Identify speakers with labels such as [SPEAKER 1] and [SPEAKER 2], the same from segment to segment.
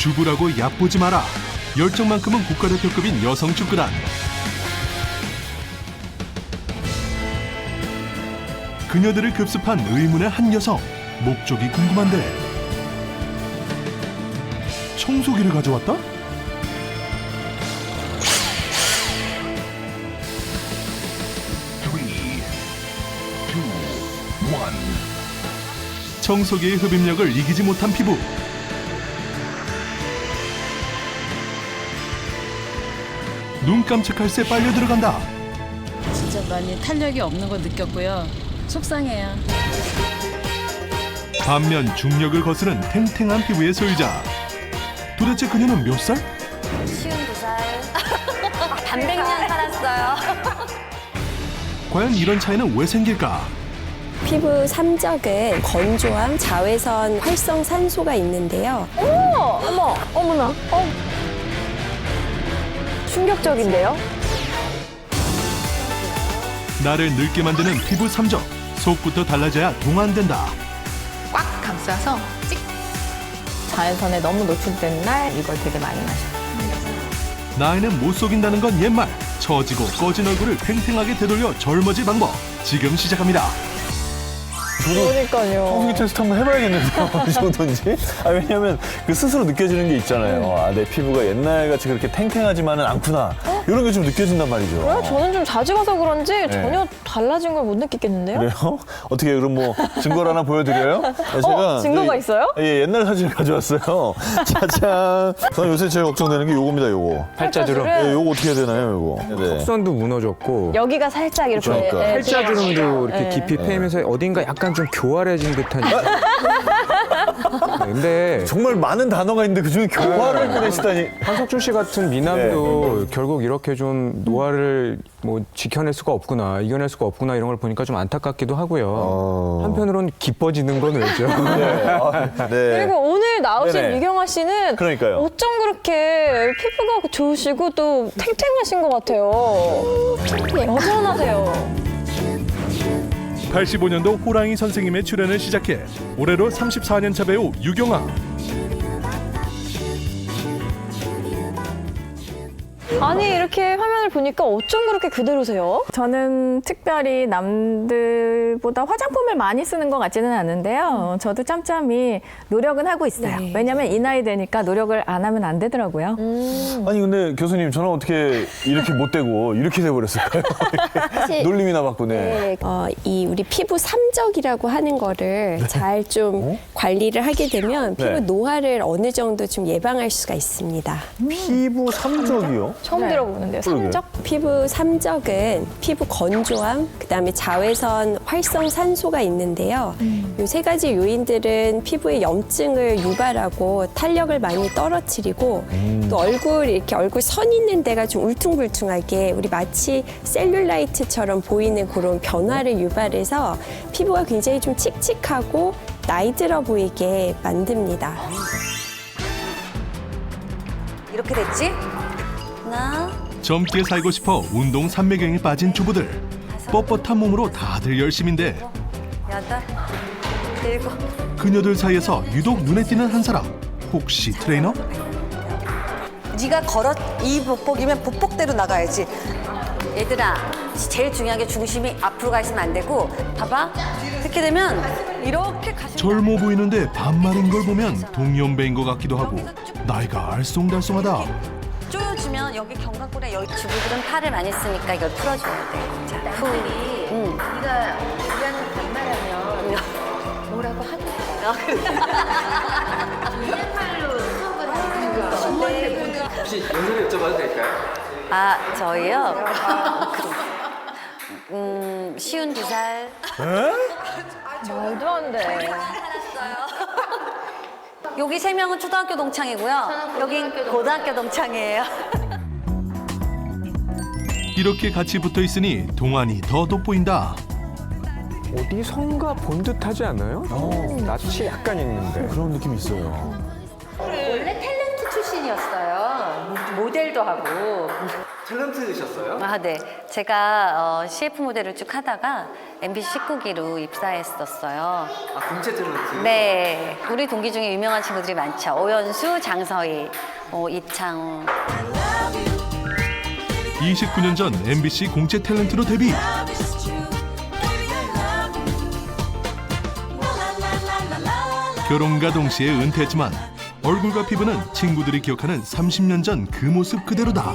[SPEAKER 1] 주부라고 얕보지 마라. 열정만큼은 국가대표급인 여성 축구단. 그녀들을 급습한 의문의 한 여성. 목적이 궁금한데 청소기를 가져왔다? 청소기의 흡입력을 이기지 못한 피부. 눈 깜짝할 새 빨려 들어간다.
[SPEAKER 2] 진짜 많이 탄력이 없는 거 느꼈고요. 속상해요.
[SPEAKER 1] 반면 중력을 거스른 탱탱한 피부의 소유자. 도대체 그녀는 몇 살?
[SPEAKER 3] 52살. 반백년 살았어요.
[SPEAKER 1] 과연 이런 차이는 왜 생길까?
[SPEAKER 4] 피부 삼적은 건조함, 자외선 활성 산소가 있는데요.
[SPEAKER 3] 어머나. 충격적인데요?
[SPEAKER 1] 나를 늙게 만드는 피부 삼적. 속부터 달라져야 동안된다.
[SPEAKER 5] 꽉 감싸서 찍.
[SPEAKER 3] 자외선에 너무 노출된 날 이걸 되게 많이 마셔요.
[SPEAKER 1] 나이는 못 속인다는 건 옛말. 처지고 꺼진 얼굴을 탱탱하게 되돌려 젊어질 방법. 지금 시작합니다.
[SPEAKER 3] 그러니까요.
[SPEAKER 6] 청소기 테스트 한번 해봐야겠는데요. 어느 정도인지. 왜냐면 그 스스로 느껴지는 게 있잖아요. 내 피부가 옛날같이 그렇게 탱탱하지만은 않구나. 이런 게 좀 느껴진단 말이죠.
[SPEAKER 7] 저는 좀 자주 가서 그런지
[SPEAKER 6] 네.
[SPEAKER 7] 전혀 달라진 걸 못 느끼겠는데요?
[SPEAKER 6] 그래요? 어떻게 그럼 뭐 증거를 하나 보여드려요? 제가
[SPEAKER 7] 증거가 있어요?
[SPEAKER 6] 예, 옛날 사진을 가져왔어요. 짜잔. 저는 요새 제일 걱정되는 게 요겁니다, 요거.
[SPEAKER 8] 팔자주름.
[SPEAKER 6] 예, 요거 어떻게 해야 되나요, 요거? 네.
[SPEAKER 8] 턱선도 무너졌고
[SPEAKER 7] 여기가 살짝 이렇게
[SPEAKER 6] 그러니까.
[SPEAKER 8] 팔자주름도 이렇게
[SPEAKER 7] 네.
[SPEAKER 8] 깊이 패이면서 어딘가 약간 좀 교활해진 듯한. 근데
[SPEAKER 6] 정말 많은 단어가 있는데 그중에 교화를 보내시다니.
[SPEAKER 8] 한석준 씨 같은 미남도 결국 이렇게 좀 노화를 뭐 지켜낼 수가 없구나, 이겨낼 수가 없구나 이런 걸 보니까 좀 안타깝기도 하고요. 한편으로는 기뻐지는 건 왜죠?
[SPEAKER 6] 네.
[SPEAKER 7] 그리고 오늘 나오신
[SPEAKER 6] 네네.
[SPEAKER 7] 유경아 씨는
[SPEAKER 6] 그러니까요.
[SPEAKER 7] 어쩜 그렇게 피부가 좋으시고 또 탱탱하신 것 같아요. 여전하세요.
[SPEAKER 1] 85년도 호랑이 선생님의 출연을 시작해 올해로 34년 차 배우 유경아.
[SPEAKER 7] 아니 이렇게 화면을 보니까 어쩜 그렇게 그대로세요?
[SPEAKER 9] 저는 특별히 남들보다 화장품을 많이 쓰는 것 같지는 않은데요. 저도 짬짬이 노력은 하고 있어요. 왜냐면 이 나이 되니까 노력을 안 하면 안 되더라고요.
[SPEAKER 6] 아니 근데 교수님 저는 어떻게 이렇게 못되고 이렇게 돼버렸을까요? 놀림이나 받고 네.
[SPEAKER 4] 이 우리 피부 삼적이라고 하는 거를 잘 좀 관리를 하게 되면 피부
[SPEAKER 6] 네.
[SPEAKER 4] 노화를 어느 정도 좀 예방할 수가 있습니다.
[SPEAKER 6] 피부 삼적이요?
[SPEAKER 7] 처음 들어보는데요. 삼적?
[SPEAKER 4] 피부 삼적은 피부 건조함, 그다음에 자외선 활성 산소가 있는데요. 이 세 가지 요인들은 피부의 염증을 유발하고 탄력을 많이 떨어뜨리고 또 얼굴 선 있는 데가 좀 울퉁불퉁하게 우리 마치 셀룰라이트처럼 보이는 그런 변화를 유발해서 피부가 굉장히 좀 칙칙하고 나이 들어 보이게 만듭니다.
[SPEAKER 3] 이렇게 됐지? 하나,
[SPEAKER 1] 젊게 살고 싶어 운동 삼매경에 빠진 주부들. 뻣뻣한 몸으로 다들 열심인데
[SPEAKER 3] 여덟, 일곱.
[SPEAKER 1] 그녀들 사이에서 유독 눈에 띄는 한 사람. 혹시 트레이너?
[SPEAKER 3] 네가 걸어 이 보폭이면 보폭대로 나가야지. 얘들아, 제일 중요한 게 중심이 앞으로 가 있으면 안 되고 봐봐. 이렇게 되면 이렇게 가시면
[SPEAKER 1] 젊어 보이는데 반말인 걸 보면 동년배인 것 같기도 하고 나이가 알쏭달쏭하다.
[SPEAKER 3] 조여주면 여기 견갑골에 여기 주부들은 팔을 많이 쓰니까 이걸 풀어줘야 돼. 자, 후.
[SPEAKER 5] 네가 우리한테 반말하면 뭐라고 하는 말로 수업을 하는 거.
[SPEAKER 10] 혹시 연세를 여쭤봐도 될까요?
[SPEAKER 3] 아, 저희요? 52살.
[SPEAKER 7] 말도 안 돼.
[SPEAKER 3] 여기 세 명은 초등학교 동창이고요. 여긴 고등학교 동창이에요.
[SPEAKER 1] 이렇게 같이 붙어 있으니 동안이 더 돋보인다.
[SPEAKER 8] 어디선가 본 듯하지 않아요? 낯이 약간 있는데.
[SPEAKER 6] 그런 느낌이 있어요.
[SPEAKER 5] 원래 탤런트 출신이었어요. 모델도 하고.
[SPEAKER 10] 탤런트셨어요?
[SPEAKER 3] 아, 네. 제가 CF 모델을 쭉 하다가 MBC 19기로 입사했었어요.
[SPEAKER 10] 아, 공채 탤런트?
[SPEAKER 3] 네. 우리 동기 중에 유명한 친구들이 많죠. 오연수, 장서희, 이창우.
[SPEAKER 1] 29년 전 MBC 공채 탤런트로 데뷔. 결혼과 동시에 은퇴했지만 얼굴과 피부는 친구들이 기억하는 30년 전 그 모습 그대로다.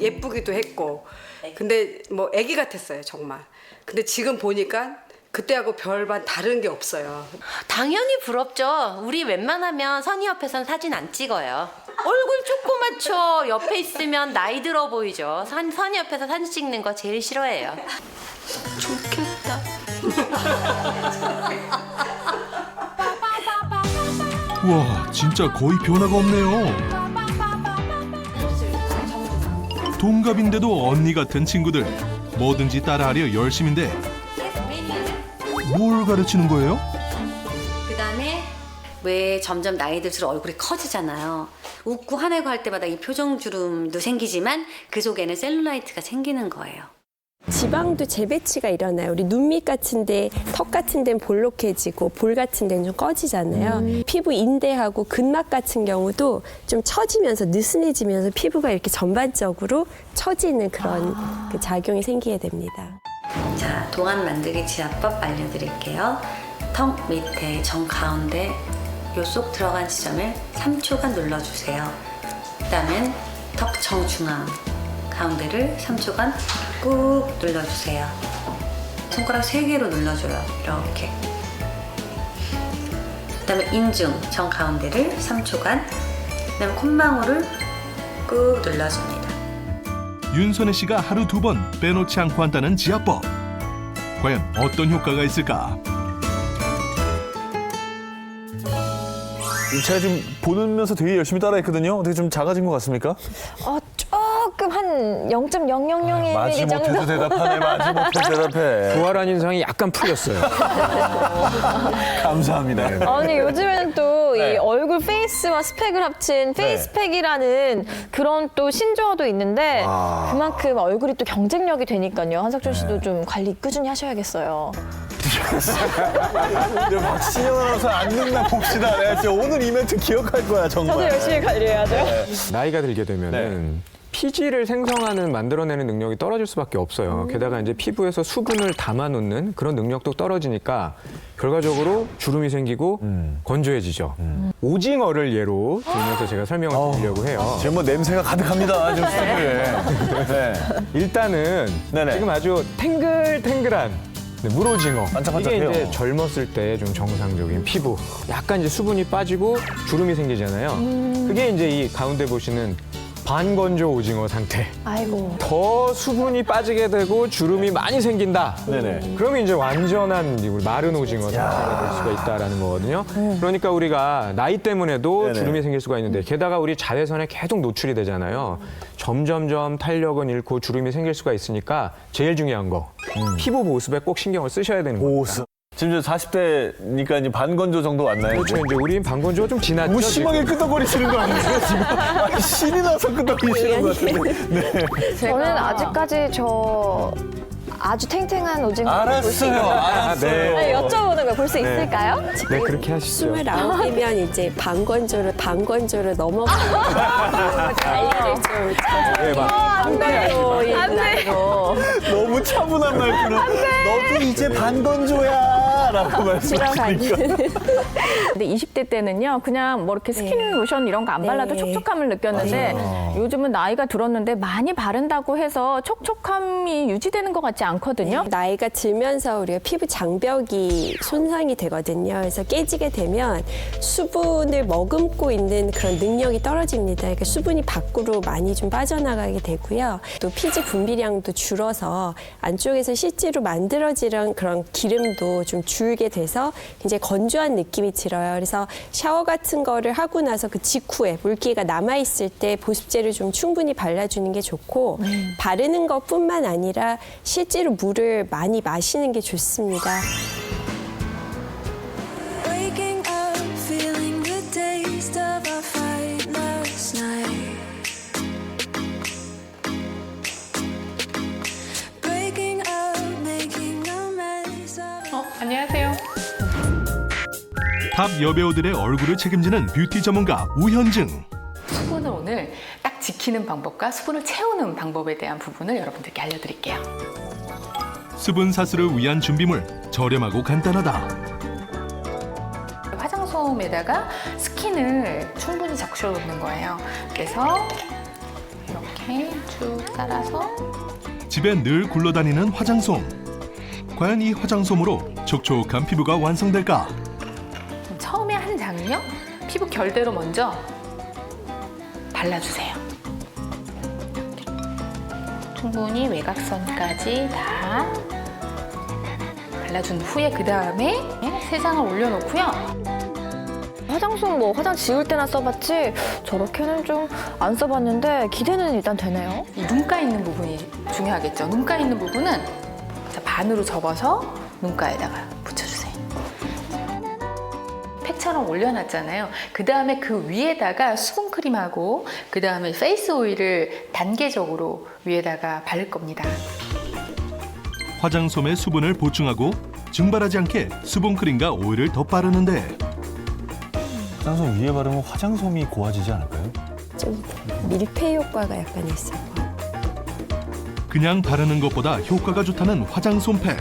[SPEAKER 11] 예쁘기도 했고 근데 뭐 아기 같았어요 정말. 근데 지금 보니까 그때하고 별반 다른 게 없어요.
[SPEAKER 12] 당연히 부럽죠. 우리 웬만하면 선희 옆에선 사진 안 찍어요. 얼굴 조그맣죠. 옆에 있으면 나이 들어 보이죠. 선희 옆에서 사진 찍는 거 제일 싫어해요.
[SPEAKER 11] 좋겠다.
[SPEAKER 1] 와, 진짜 거의 변화가 없네요. 동갑인데도 언니 같은 친구들. 뭐든지 따라하려 열심인데 뭘 가르치는 거예요?
[SPEAKER 3] 그다음에 왜 점점 나이 들수록 얼굴이 커지잖아요. 웃고 화내고 할 때마다 이 표정 주름도 생기지만 그 속에는 셀룰라이트가 생기는 거예요.
[SPEAKER 4] 지방도 재배치가 일어나요. 우리 눈밑 같은데, 턱 같은 데는 볼록해지고 볼 같은 데는 좀 꺼지잖아요. 피부 인대하고 근막 같은 경우도 좀 처지면서 느슨해지면서 피부가 이렇게 전반적으로 처지는 그런 그 작용이 생기게 됩니다.
[SPEAKER 3] 자, 동안 만들기 지압법 알려드릴게요. 턱 밑에 정 가운데 요 쏙 들어간 지점을 3초간 눌러주세요. 그다음엔 턱 정중앙 가운데를 3초간 꾹 눌러주세요. 손가락 3개로 눌러줘요. 이렇게. 그다음에 인중 정 가운데를 3초간, 그다음에 콧망울을 꾹 눌러줍니다.
[SPEAKER 1] 윤선혜 씨가 하루 2번 빼놓지 않고 한다는 지압법. 과연 어떤 효과가 있을까?
[SPEAKER 6] 제가 지금 보면서 되게 열심히 따라했거든요. 어떻게 좀 작아진 것 같습니까?
[SPEAKER 7] 조금 한 0.000mm
[SPEAKER 6] 마지
[SPEAKER 7] 정도.
[SPEAKER 6] 못해도 대답하네. 마지 못해도 대답해.
[SPEAKER 8] 부활한 인상이 약간 풀렸어요.
[SPEAKER 6] 감사합니다.
[SPEAKER 7] 아니 요즘에는 또 이
[SPEAKER 6] 네.
[SPEAKER 7] 얼굴 페이스와 스펙을 합친 페이스팩이라는 그런 또 신조어도 있는데 그만큼 얼굴이 또 경쟁력이 되니까요. 한석준 씨도 좀 관리 꾸준히 하셔야겠어요.
[SPEAKER 6] 박신영 아나운서 안 듣나 봅시다. 내가 진짜 오늘 이 멘트 기억할 거야 정말.
[SPEAKER 7] 저도 열심히 관리해야죠.
[SPEAKER 8] 나이가 들게 되면은 피지를 생성하는 만들어내는 능력이 떨어질 수밖에 없어요. 게다가 이제 피부에서 수분을 담아놓는 그런 능력도 떨어지니까 결과적으로 주름이 생기고 건조해지죠. 오징어를 예로 들면서 제가 설명을 드리려고 해요.
[SPEAKER 6] 지금 뭐 냄새가 가득합니다. 지금 스튜디오에. 네.
[SPEAKER 8] 일단은
[SPEAKER 6] 네네.
[SPEAKER 8] 지금 아주 탱글탱글한 물오징어.
[SPEAKER 6] 반짝반짝해요.
[SPEAKER 8] 이게 이제 젊었을 때 좀 정상적인 피부. 약간 이제 수분이 빠지고 주름이 생기잖아요. 그게 이제 이 가운데 보시는 반건조 오징어 상태.
[SPEAKER 7] 아이고.
[SPEAKER 8] 더 수분이 빠지게 되고 주름이 많이 생긴다.
[SPEAKER 6] 네네.
[SPEAKER 8] 그러면 이제 완전한 마른 오징어 상태가 될 수가 있다라는 거거든요. 그러니까 우리가 나이 때문에도
[SPEAKER 6] 네네.
[SPEAKER 8] 주름이 생길 수가 있는데 게다가 우리 자외선에 계속 노출이 되잖아요. 점점점 탄력은 잃고 주름이 생길 수가 있으니까 제일 중요한 거 피부 보습에 꼭 신경을 쓰셔야 되는 겁니다.
[SPEAKER 6] 보습. 지금 이제 40대니까 이제 반건조 정도 왔나요?
[SPEAKER 8] 그렇죠. 이제 우린 반건조가 좀 지났죠.
[SPEAKER 6] 너무 심하게
[SPEAKER 8] 지금.
[SPEAKER 6] 끄덕거리시는 거 아니에요 지금? 아니, 신이 나서 끄덕거리시는 것 같은데. 네.
[SPEAKER 7] 저는 아직까지 아주 탱탱한 오징어
[SPEAKER 6] 알았어요. 알았어요.
[SPEAKER 7] 아니, 여쭤보는 거예요. 볼 수 있을까요?
[SPEAKER 8] 네, 그렇게 하시죠.
[SPEAKER 4] 29이면 이제 반건조를 넘어가고 관리를 좀
[SPEAKER 8] 네, 막
[SPEAKER 7] 안 돼.
[SPEAKER 6] 너무 차분한 말투로 너도 이제 반건조야 라고 말씀하시니까.
[SPEAKER 9] 근데 20대 때는요, 그냥 뭐 이렇게 스킨 로션 이런 거 안 발라도 촉촉함을 느꼈는데 요즘은 나이가 들었는데 많이 바른다고 해서 촉촉함이 유지되는 것 같지 않거든요.
[SPEAKER 4] 나이가 들면서 우리가 피부 장벽이 손상이 되거든요. 그래서 깨지게 되면 수분을 머금고 있는 그런 능력이 떨어집니다. 그러니까 수분이 밖으로 많이 좀 빠져나가게 되고요. 또 피지 분비량도 줄어서 안쪽에서 실제로 만들어지는 그런 기름도 좀 줄게 돼서 굉장히 건조한 느낌이 들어요. 그래서 샤워 같은 거를 하고 나서 그 직후에 물기가 남아있을 때 보습제를 좀 충분히 발라주는 게 좋고 바르는 것뿐만 아니라 실제로 물을 많이 마시는 게 좋습니다.
[SPEAKER 13] Waking up, feeling the taste of our fight.
[SPEAKER 1] 탑 여배우들의 얼굴을 책임지는 뷰티 전문가 우현증.
[SPEAKER 5] 수분을 오늘 딱 지키는 방법과 수분을 채우는 방법에 대한 부분을 여러분들께 알려드릴게요.
[SPEAKER 1] 수분 사수를 위한 준비물, 저렴하고 간단하다.
[SPEAKER 5] 화장솜에다가 스킨을 충분히 적셔 놓는 거예요. 그래서 이렇게 쭉 따라서
[SPEAKER 1] 집에 늘 굴러다니는 화장솜. 과연 이 화장솜으로 촉촉한 피부가 완성될까?
[SPEAKER 5] 처음에 한 장은요, 피부 결대로 먼저 발라주세요. 충분히 외곽선까지 다 발라준 후에 그 다음에 세 장을 올려놓고요.
[SPEAKER 7] 화장솜 뭐 화장 지울 때나 써봤지 저렇게는 좀 안 써봤는데 기대는 일단 되네요.
[SPEAKER 5] 이 눈가 있는 부분이 중요하겠죠. 눈가 있는 부분은 자, 반으로 접어서 눈가에다가 붙여주세요. 팩처럼 올려놨잖아요. 그 다음에 그 위에다가 수분크림하고 그 다음에 페이스 오일을 단계적으로 위에다가 바를 겁니다.
[SPEAKER 1] 화장솜에 수분을 보충하고 증발하지 않게 수분크림과 오일을 더 바르는데
[SPEAKER 6] 화장솜 위에 바르면 화장솜이 고와지지 않을까요?
[SPEAKER 4] 좀 밀폐 효과가 약간 있어요.
[SPEAKER 1] 그냥 바르는 것보다 효과가 좋다는 화장솜 팩.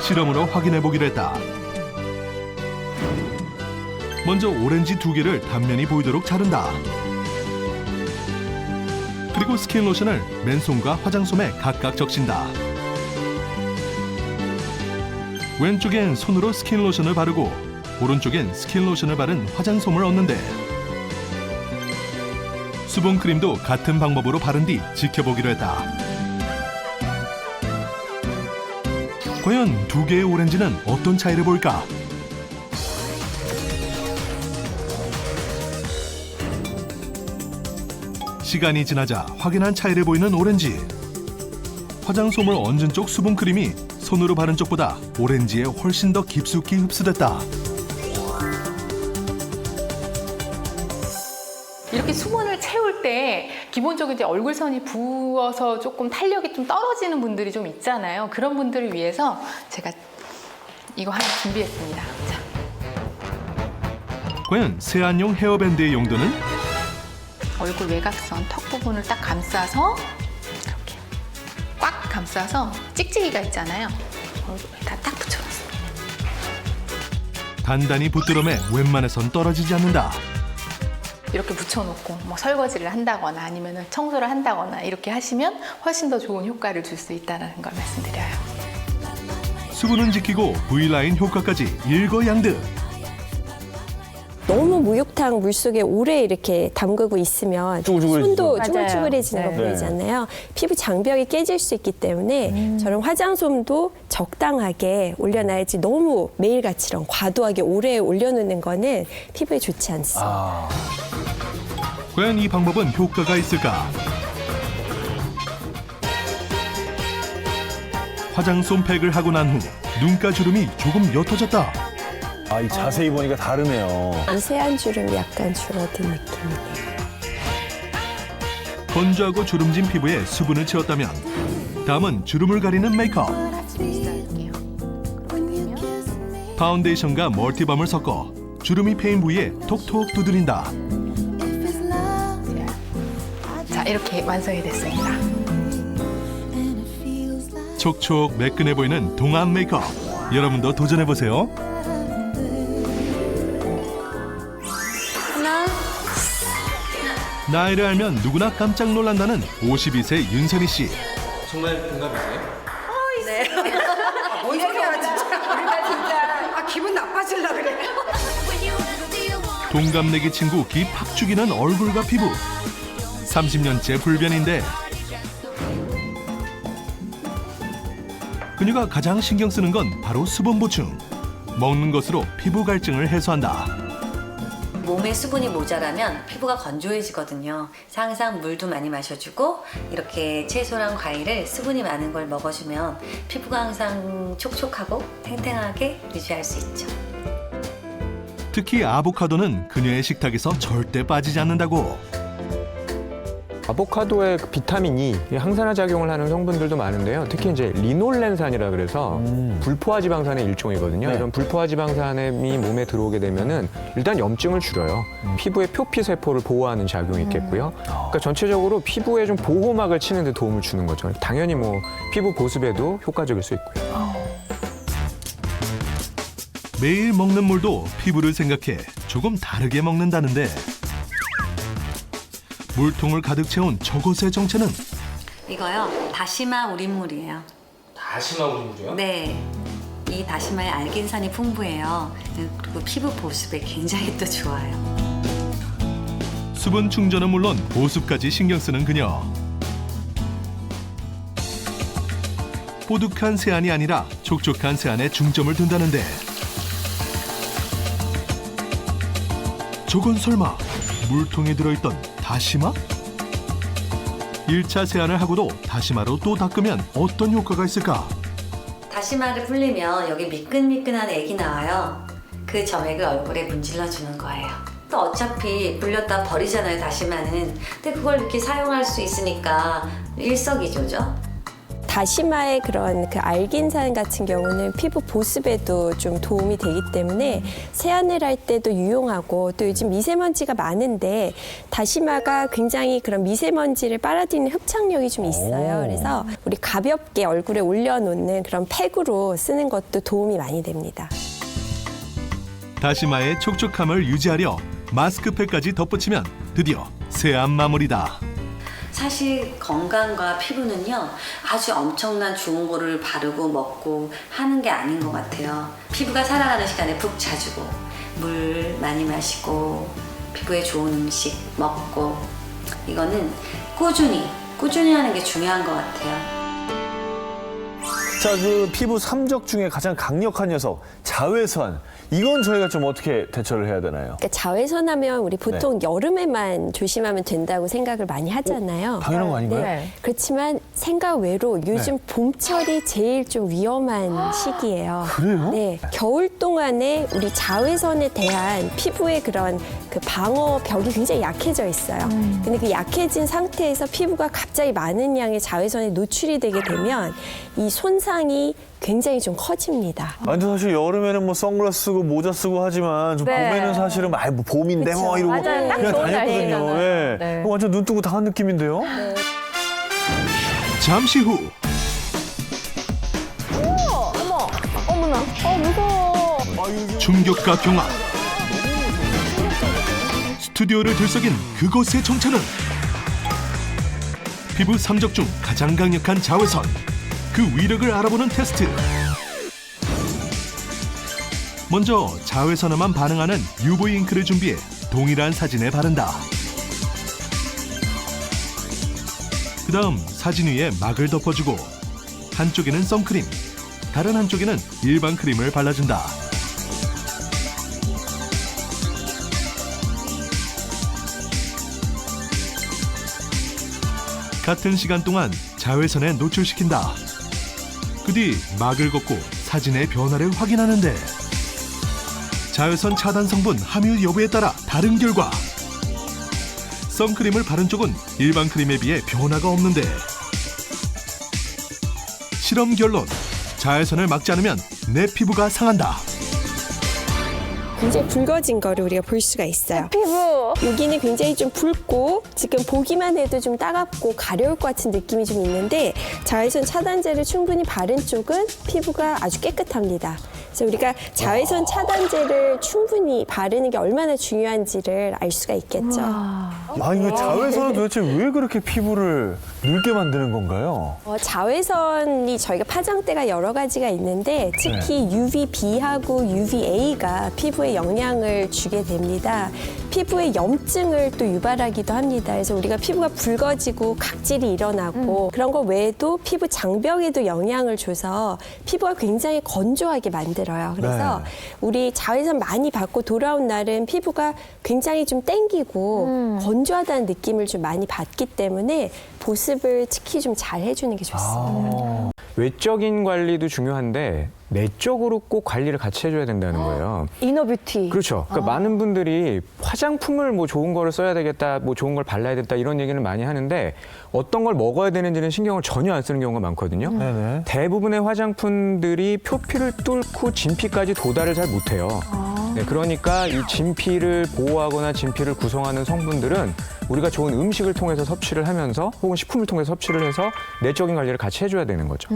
[SPEAKER 1] 실험으로 확인해보기로 했다. 먼저 오렌지 2개를 단면이 보이도록 자른다. 그리고 스킨 로션을 맨손과 화장솜에 각각 적신다. 왼쪽엔 손으로 스킨 로션을 바르고 오른쪽엔 스킨 로션을 바른 화장솜을 얻는데 수분크림도 같은 방법으로 바른 뒤 지켜보기로 했다. 과연 2개의 오렌지는 어떤 차이를 볼까? 시간이 지나자 확연한 차이를 보이는 오렌지. 화장솜을 얹은 쪽 수분크림이 손으로 바른 쪽보다 오렌지에 훨씬 더 깊숙이 흡수됐다.
[SPEAKER 5] 이렇게 수분을 채울 때 기본적으로 이제 얼굴선이 부어서 조금 탄력이 좀 떨어지는 분들이 좀 있잖아요. 그런 분들을 위해서 제가 이거 하나 준비했습니다. 자.
[SPEAKER 1] 과연 세안용 헤어밴드의 용도는?
[SPEAKER 5] 얼굴 외곽선 턱 부분을 딱 감싸서 이렇게 꽉 감싸서 찍찍이가 있잖아요. 얼굴에다 딱 붙여놨습니다.
[SPEAKER 1] 단단히 붙들어매 웬만해선 떨어지지 않는다.
[SPEAKER 5] 이렇게 붙여놓고 뭐 설거지를 한다거나 아니면 청소를 한다거나 이렇게 하시면 훨씬 더 좋은 효과를 줄 수 있다는 걸 말씀드려요.
[SPEAKER 1] 수분은 지키고 V라인 효과까지 일거양득.
[SPEAKER 4] 너무 목욕탕 물속에 오래 이렇게 담그고 있으면 손도
[SPEAKER 7] 맞아요.
[SPEAKER 4] 쭈글쭈글해지는 거
[SPEAKER 7] 네.
[SPEAKER 4] 보이잖아요. 피부 장벽이 깨질 수 있기 때문에 저런 화장솜도 적당하게 올려놔야지 너무 매일같이랑 과도하게 오래 올려놓는 거는 피부에 좋지 않습니다.
[SPEAKER 1] 과연 이 방법은 효과가 있을까? 화장솜 팩을 하고 난 후 눈가 주름이 조금 옅어졌다.
[SPEAKER 6] 아, 이 자세히 보니까 다르네요.
[SPEAKER 4] 세안 주름이 약간 줄어든 느낌이네요.
[SPEAKER 1] 건조하고 주름진 피부에 수분을 채웠다면 다음은 주름을 가리는 메이크업. 파운데이션과 멀티밤을 섞어 주름이 패인 부위에 톡톡 두드린다.
[SPEAKER 5] 자, 이렇게 완성이 됐습니다.
[SPEAKER 1] 촉촉 매끈해 보이는 동안 메이크업. 여러분도 도전해보세요. 나이를 알면 누구나 깜짝 놀란다는 52세 윤선희 씨.
[SPEAKER 10] 정말 동갑이세요?
[SPEAKER 3] 네.
[SPEAKER 11] 뭔 소리야 진짜. 우리가 진짜 기분 나빠질라 그래.
[SPEAKER 1] 동갑내기 친구 기 팍 죽이는 얼굴과 피부. 30년째 불변인데 그녀가 가장 신경 쓰는 건 바로 수분 보충. 먹는 것으로 피부 갈증을 해소한다.
[SPEAKER 3] 몸에 수분이 모자라면 피부가 건조해지거든요. 그래서 항상 물도 많이 마셔주고 이렇게 채소랑 과일을 수분이 많은 걸 먹어주면 피부가 항상 촉촉하고 탱탱하게 유지할 수 있죠.
[SPEAKER 1] 특히 아보카도는 그녀의 식탁에서 절대 빠지지 않는다고.
[SPEAKER 8] 아보카도의 그 비타민 E, 이 항산화 작용을 하는 성분들도 많은데요. 특히 이제 리놀렌산이라 그래서 불포화 지방산의 일종이거든요.
[SPEAKER 6] 네.
[SPEAKER 8] 이런 불포화 지방산이 몸에 들어오게 되면은 일단 염증을 줄여요. 피부의 표피 세포를 보호하는 작용이 있겠고요. 그러니까 전체적으로 피부에 좀 보호막을 치는 데 도움을 주는 거죠. 당연히 뭐 피부 보습에도 효과적일 수 있고요.
[SPEAKER 1] 매일 먹는 물도 피부를 생각해 조금 다르게 먹는다는데 물통을 가득 채운 저것의 정체는
[SPEAKER 3] 이거요, 다시마 우린물이에요.
[SPEAKER 10] 다시마 우린물이요?
[SPEAKER 3] 네. 이 다시마에 알긴산이 풍부해요. 그리고 피부 보습에 굉장히 또 좋아요.
[SPEAKER 1] 수분 충전은 물론 보습까지 신경 쓰는 그녀. 뽀득한 세안이 아니라 촉촉한 세안에 중점을 둔다는데 저건 설마 물통에 들어있던 다시마? 1차 세안을 하고도 다시마로 또 닦으면 어떤 효과가 있을까?
[SPEAKER 3] 다시마를 불리면 여기 미끈미끈한 액이 나와요. 그 점액을 얼굴에 문질러 주는 거예요. 또 어차피 불렸다 버리잖아요, 다시마는. 근데 그걸 이렇게 사용할 수 있으니까 일석이조죠.
[SPEAKER 4] 다시마의 그런 그 알긴산 같은 경우는 피부 보습에도 좀 도움이 되기 때문에 세안을 할 때도 유용하고 또 요즘 미세먼지가 많은데 다시마가 굉장히 그런 미세먼지를 빨아들이는 흡착력이 좀 있어요. 그래서 우리 가볍게 얼굴에 올려놓는 그런 팩으로 쓰는 것도 도움이 많이 됩니다.
[SPEAKER 1] 다시마의 촉촉함을 유지하려 마스크팩까지 덧붙이면 드디어 세안 마무리다.
[SPEAKER 3] 사실 건강과 피부는요, 아주 엄청난 좋은 거를 바르고 먹고 하는 게 아닌 것 같아요. 피부가 살아가는 시간에 푹 자주고 물 많이 마시고 피부에 좋은 음식 먹고 이거는 꾸준히 하는 게 중요한 것 같아요.
[SPEAKER 6] 자, 그 피부 삼적 중에 가장 강력한 녀석, 자외선. 이건 저희가 좀 어떻게 대처를 해야 되나요?
[SPEAKER 4] 그러니까 자외선하면 우리 보통 여름에만 조심하면 된다고 생각을 많이 하잖아요.
[SPEAKER 6] 당연한 거 아닌가요?
[SPEAKER 4] 네. 그렇지만 생각 외로 요즘 봄철이 제일 좀 위험한 시기예요.
[SPEAKER 6] 그래요?
[SPEAKER 4] 네. 겨울 동안에 우리 자외선에 대한 피부의 그런 그 방어 벽이 굉장히 약해져 있어요. 근데 그 약해진 상태에서 피부가 갑자기 많은 양의 자외선에 노출이 되게 되면 이 손상이 굉장히 좀 커집니다.
[SPEAKER 6] 근데 사실 여름에는 뭐 선글라스 쓰고 모자 쓰고 하지만 좀
[SPEAKER 7] 네.
[SPEAKER 6] 봄에는 사실은 뭐 봄인데 뭐 이러고
[SPEAKER 7] 맞아요. 딱
[SPEAKER 6] 그냥
[SPEAKER 7] 좋은
[SPEAKER 6] 다녔거든요.
[SPEAKER 7] 날씨잖아요.
[SPEAKER 6] 예.
[SPEAKER 7] 네.
[SPEAKER 6] 완전 눈 뜨고 당한 느낌인데요?
[SPEAKER 1] 잠시 후
[SPEAKER 7] 어머나, 무서워.
[SPEAKER 1] 충격과 경악. 스튜디오를 들썩인 그것의 정체는 피부 삼적 중 가장 강력한 자외선. 그 위력을 알아보는 테스트. 먼저 자외선에만 반응하는 UV 잉크를 준비해 동일한 사진에 바른다. 그다음 사진 위에 막을 덮어주고 한쪽에는 선크림, 다른 한쪽에는 일반 크림을 발라준다. 같은 시간 동안 자외선에 노출시킨다. 그 뒤 막을 걷고 사진의 변화를 확인하는데 자외선 차단 성분 함유 여부에 따라 다른 결과. 선크림을 바른 쪽은 일반 크림에 비해 변화가 없는데 실험 결론. 자외선을 막지 않으면 내 피부가 상한다.
[SPEAKER 4] 굉장히 붉어진 거를 우리가 볼 수가 있어요.
[SPEAKER 7] 피부.
[SPEAKER 4] 여기는 굉장히 좀 붉고 지금 보기만 해도 좀 따갑고 가려울 것 같은 느낌이 좀 있는데 자외선 차단제를 충분히 바른 쪽은 피부가 아주 깨끗합니다. 그래서 우리가 자외선 차단제를 충분히 바르는 게 얼마나 중요한지를 알 수가 있겠죠.
[SPEAKER 6] 이거 자외선은 도대체 왜 그렇게 피부를 늙게 만드는 건가요?
[SPEAKER 4] 자외선이 저희가 파장대가 여러 가지가 있는데 특히 UVB하고 UVA가 피부에 영향을 주게 됩니다. 피부에 염증을 또 유발하기도 합니다. 그래서 우리가 피부가 붉어지고 각질이 일어나고 그런 거 외에도 피부 장벽에도 영향을 줘서 피부가 굉장히 건조하게 만들어요. 그래서 우리 자외선 많이 받고 돌아온 날은 피부가 굉장히 좀 땡기고 건조하다는 느낌을 좀 많이 받기 때문에 보습을 특히 좀 잘 해주는 게 좋습니다.
[SPEAKER 8] 외적인 관리도 중요한데 내적으로 꼭 관리를 같이 해줘야 된다는 거예요.
[SPEAKER 7] 이너뷰티.
[SPEAKER 8] 그렇죠. 그러니까 많은 분들이 화장품을 뭐 좋은 거를 써야 되겠다, 뭐 좋은 걸 발라야 된다 이런 얘기는 많이 하는데 어떤 걸 먹어야 되는지는 신경을 전혀 안 쓰는 경우가 많거든요.
[SPEAKER 6] 네네.
[SPEAKER 8] 대부분의 화장품들이 표피를 뚫고 진피까지 도달을 잘 못해요. 네, 그러니까 이 진피를 보호하거나 진피를 구성하는 성분들은 우리가 좋은 음식을 통해서 섭취를 하면서 혹은 식품을 통해서 섭취를 해서 내적인 관리를 같이 해줘야 되는 거죠.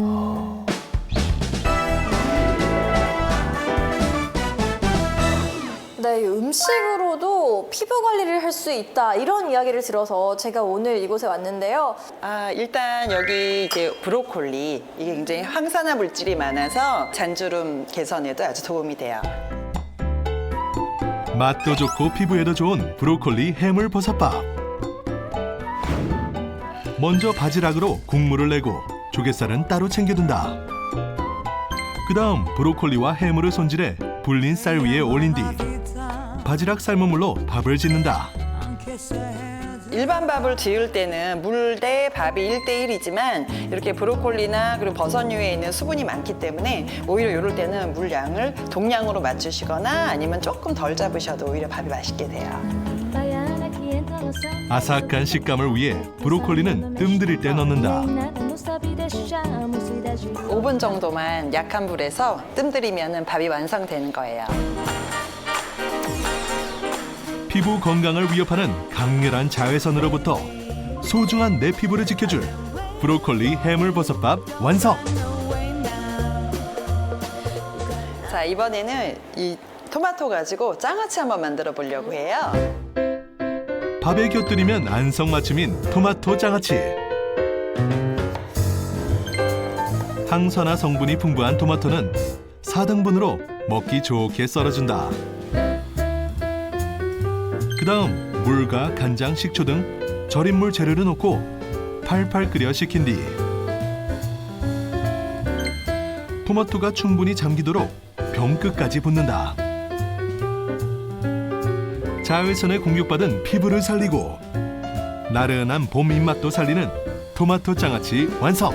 [SPEAKER 7] 네, 음식으로도 피부 관리를 할 수 있다 이런 이야기를 들어서 제가 오늘 이곳에 왔는데요.
[SPEAKER 13] 일단 여기 이제 브로콜리 이게 굉장히 항산화 물질이 많아서 잔주름 개선에도 아주 도움이 돼요.
[SPEAKER 1] 맛도 좋고 피부에도 좋은 브로콜리 해물버섯밥. 먼저 바지락으로 국물을 내고 조갯살은 따로 챙겨둔다. 그 다음 브로콜리와 해물을 손질해 불린 쌀 위에 올린 뒤 바지락 삶은 물로 밥을 짓는다.
[SPEAKER 13] 일반 밥을 지을 때는 물 대 밥이 1대1이지만 이렇게 브로콜리나 그리고 버섯류에 있는 수분이 많기 때문에 오히려 이럴 때는 물량을 동량으로 맞추시거나 아니면 조금 덜 잡으셔도 오히려 밥이 맛있게 돼요.
[SPEAKER 1] 아삭한 식감을 위해 브로콜리는 뜸들일 때 넣는다.
[SPEAKER 13] 5분 정도만 약한 불에서 뜸들이면 밥이 완성되는 거예요.
[SPEAKER 1] 피부 건강을 위협하는 강렬한 자외선으로부터 소중한 내 피부를 지켜줄 브로콜리 해물버섯밥 완성!
[SPEAKER 13] 자, 이번에는 이 토마토 가지고 장아찌 한번 만들어 보려고 해요.
[SPEAKER 1] 밥에 곁들이면 안성맞춤인 토마토 장아찌. 항산화 성분이 풍부한 토마토는 4등분으로 먹기 좋게 썰어준다. 그 다음 물과 간장, 식초 등 절임물 재료를 넣고 팔팔 끓여 식힌 뒤 토마토가 충분히 잠기도록 병 끝까지 붓는다. 자외선에 공격받은 피부를 살리고 나른한 봄 입맛도 살리는 토마토 장아찌 완성!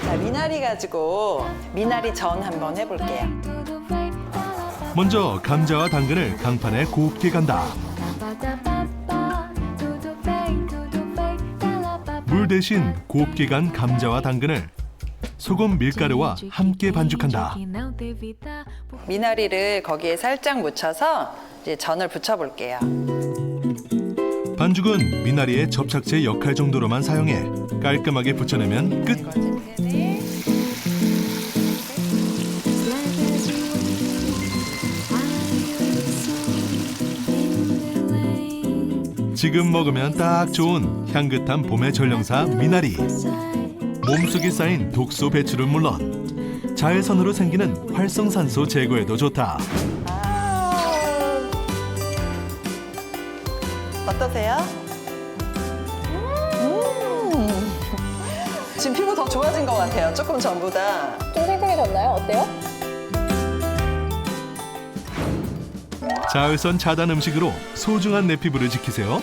[SPEAKER 13] 자, 미나리 가지고 미나리 전 한번 해볼게요.
[SPEAKER 1] 먼저 감자와 당근을 강판에 곱게 간다. 물 대신 곱게 간 감자와 당근을 소금, 밀가루와 함께 반죽한다.
[SPEAKER 13] 미나리를 거기에 살짝 묻혀서 이제 전을 부쳐볼게요.
[SPEAKER 1] 반죽은 미나리의 접착제 역할 정도로만 사용해 깔끔하게 붙여내면 끝! 지금 먹으면 딱 좋은 향긋한 봄의 전령사 미나리. 몸속에 쌓인 독소 배출은 물론 자외선으로 생기는 활성산소 제거에도 좋다.
[SPEAKER 13] 어떠세요? 지금 피부 더 좋아진 것 같아요. 조금 전보다.
[SPEAKER 7] 좀 생생해졌나요? 어때요?
[SPEAKER 1] 자외선 차단 음식으로 소중한 내 피부를 지키세요.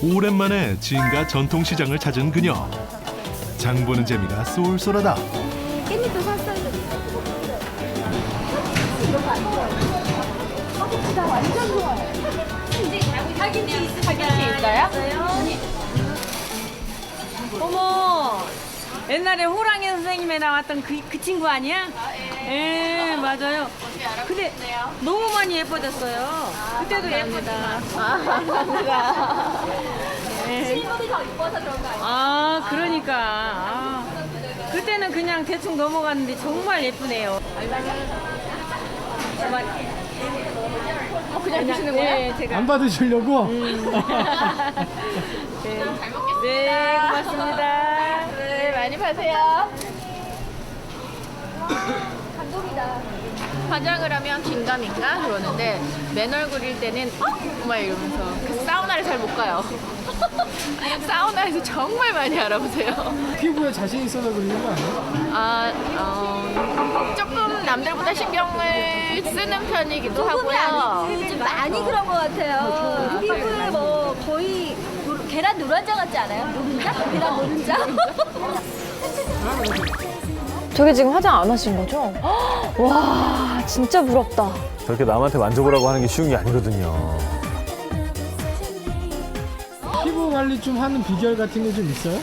[SPEAKER 1] 오랜만에 지인과 전통시장을 찾은 그녀. 장 보는 재미가 쏠쏠하다.
[SPEAKER 14] 깻잎도 샀어요. 진짜 완전 좋아요. 파김치 있어요?
[SPEAKER 15] 어머, 옛날에 호랑이 선생님에 나왔던 그 친구 아니야? 예, 맞아요. 근데 너무 많이 예뻐졌어요. 그때도 예뻤지만.
[SPEAKER 14] 감사합니다.
[SPEAKER 15] 실물이 더 이뻐서 그런 거 아니에요? 그러니까. 그때는 그냥 대충 넘어갔는데 정말 예쁘네요.
[SPEAKER 14] 그냥 드시는 거예요?
[SPEAKER 15] 네, 제가.
[SPEAKER 16] 안 받으시려고?
[SPEAKER 15] 네, 고맙습니다.
[SPEAKER 14] 네, 많이 파세요. 감동이다.
[SPEAKER 9] 화장을 하면 긴가민가 그러는데 맨 얼굴일 때는 막 이러면서 그래서 사우나를 잘 못 가요. 사우나에서 정말 많이 알아보세요.
[SPEAKER 16] 피부에 자신 있어서 그런 거 아니에요?
[SPEAKER 9] 조금 남들보다 신경을 쓰는 편이기도 하고요.
[SPEAKER 14] 좀 많이 그런 것 같아요. 피부에 뭐 거의 계란 노른자 같지 않아요? 노른자? 계란 노른자?
[SPEAKER 7] 저게 지금 화장 안 하신 거죠? 와, 진짜 부럽다.
[SPEAKER 6] 저렇게 남한테 만져보라고 하는 게 쉬운 게 아니거든요.
[SPEAKER 16] 피부 관리 좀 하는 비결 같은 게 좀 있어요?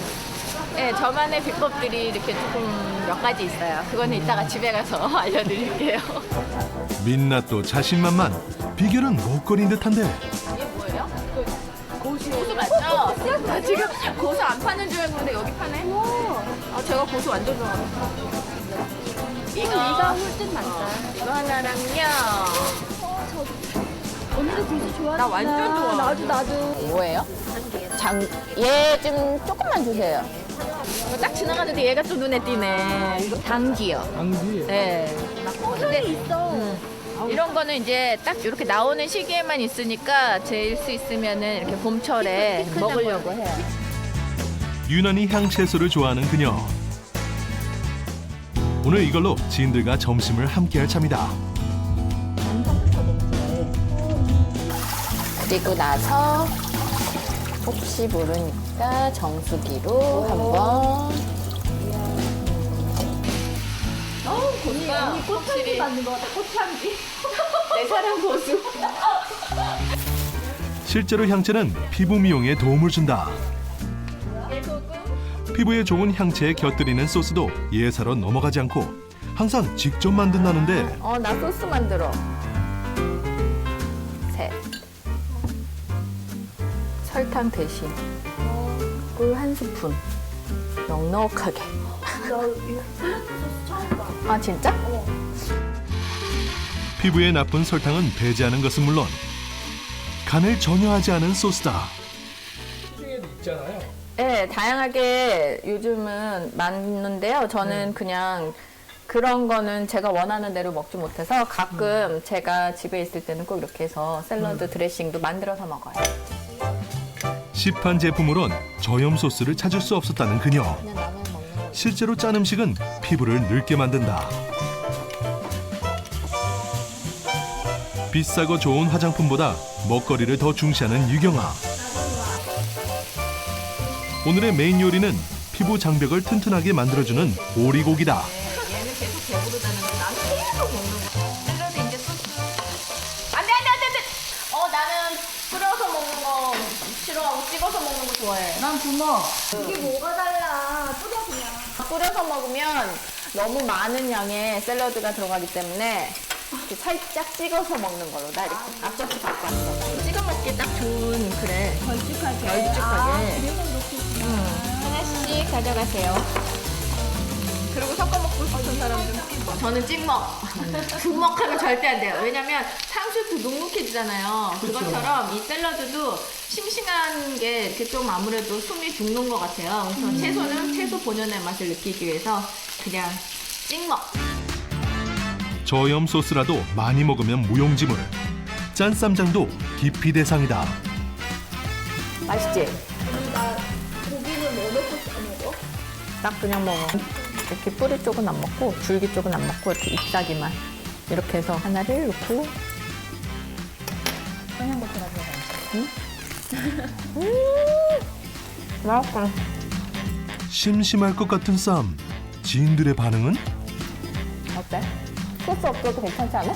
[SPEAKER 9] 네, 저만의 비법들이 이렇게 조금 몇 가지 있어요. 그거는 이따가 집에 가서 알려드릴게요.
[SPEAKER 1] 민낯도 자신만만. 비결은 목걸이인 듯한데.
[SPEAKER 9] 이게 뭐예요? 고수 맞죠? 나 지금 고수 안 파는 줄 알고 근데 여기 파네? 제가 고수 완전 좋아해요. 이거
[SPEAKER 14] 홀쭉 많다.
[SPEAKER 9] 이거 하나랑요.
[SPEAKER 14] 언니도 고수 좋아하는구나.
[SPEAKER 9] 나 완전 좋아.
[SPEAKER 14] 나도.
[SPEAKER 9] 뭐예요? 얘 좀 조금만 주세요. 딱 지나가는데 얘가 좀 눈에 띄네. 이거 당귀요.
[SPEAKER 16] 당귀?
[SPEAKER 9] 네. 근데
[SPEAKER 14] 있어.
[SPEAKER 9] 이런 거는 이제 딱 이렇게 나오는 시기에만 있으니까 제일 수 있으면은 이렇게 봄철에 먹으려고 해요.
[SPEAKER 1] 유난히 향채소를 좋아하는 그녀. 오늘 이걸로 지인들과 점심을 함께할 참이다.
[SPEAKER 9] 그리고 나서 혹시 모르니까 정수기로 한번. 고수가
[SPEAKER 14] 꽃향기 받는 거 같아. 꽃향기.
[SPEAKER 9] 내 사랑 고수.
[SPEAKER 1] 실제로 향채는 피부 미용에 도움을 준다. 피부에 좋은 향채에 곁들이는 소스도 예사로 넘어가지 않고 항상 직접 만든다는데
[SPEAKER 9] 나 소스 만들어. 셋. 설탕 대신 꿀 한 스푼. 넉넉하게.
[SPEAKER 14] 나 이거 샐러드 소스 처음 봐.
[SPEAKER 9] 아 진짜?
[SPEAKER 1] 피부에 나쁜 설탕은 배제하는 것은 물론 간을 전혀 하지 않은 소스다.
[SPEAKER 16] 시중에도 있잖아요.
[SPEAKER 9] 네, 다양하게 요즘은 많은데요. 저는 그냥 그런 거는 제가 원하는 대로 먹지 못해서 가끔 제가 집에 있을 때는 꼭 이렇게 해서 샐러드 드레싱도 만들어서 먹어요.
[SPEAKER 1] 시판 제품으론 저염 소스를 찾을 수 없었다는 그녀. 실제로 짠 음식은 피부를 늙게 만든다. 비싸고 좋은 화장품보다 먹거리를 더 중시하는 유경아. 오늘의 메인 요리는 피부 장벽을 튼튼하게 만들어주는 오리고기다.
[SPEAKER 9] 얘는 계속 배부르다는데 나는 계속 먹는 거. 샐러드 이제 소스. 안 돼. 나는 뿌려서 먹는 거 싫어하고 찍어서 먹는 거 좋아해. 난 굶어.
[SPEAKER 14] 이게 뭐가 달라. 뿌려 그냥.
[SPEAKER 9] 뿌려서 먹으면 너무 많은 양의 샐러드가 들어가기 때문에 이렇게 살짝 찍어서 먹는 걸로 나 이렇게 앞접시 갖고 왔어. 찍어 먹기 딱 좋은 그래. 걸쭉하게. 하나씩 가져가세요. 그리고 섞어 먹고 싶은 사람들. 저는 찍먹. 분먹하면 절대 안 돼요. 왜냐면 탕수육도 눅눅해지잖아요. 그것처럼 이 샐러드도 싱싱한 게 이렇게 좀 아무래도 숨이 죽는 것 같아요. 그래서 채소는 채소 본연의 맛을 느끼기 위해서 그냥 찍먹.
[SPEAKER 1] 저염 소스라도 많이 먹으면 무용지물. 짠 쌈장도 기피 대상이다.
[SPEAKER 9] 맛있지?
[SPEAKER 14] 나 고기는 뭐 넣고 먹어?
[SPEAKER 9] 딱 그냥 먹어. 이렇게 뿌리 쪽은 안 먹고 줄기 쪽은 안 먹고 이렇게 잎사귀만 이렇게 해서 하나를 넣고 청양고추가 들어가요. 맛있어.
[SPEAKER 1] 심심할 것 같은 쌈. 지인들의 반응은?
[SPEAKER 9] 어때? 소스 없어도 괜찮지 않아?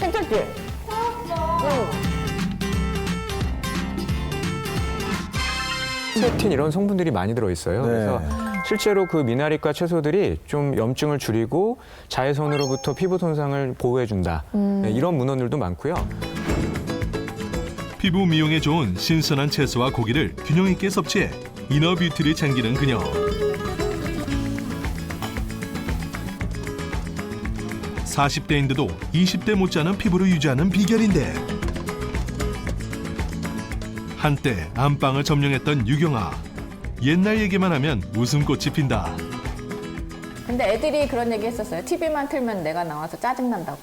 [SPEAKER 9] 괜찮지?
[SPEAKER 8] 세틴 이런 성분들이 많이 들어있어요. 그래서 실제로 그 미나리과 채소들이 좀 염증을 줄이고 자외선으로부터 피부 손상을 보호해준다. 네, 이런 문헌들도 많고요.
[SPEAKER 1] 피부 미용에 좋은 신선한 채소와 고기를 균형 있게 섭취해 이너 뷰티를 챙기는 그녀. 40대인데도 20대 못지않은 피부를 유지하는 비결인데 한때 안방을 점령했던 유경아. 옛날 얘기만 하면 웃음꽃이 핀다.
[SPEAKER 9] 근데 애들이 그런 얘기 했었어요. TV만 틀면 내가 나와서 짜증난다고.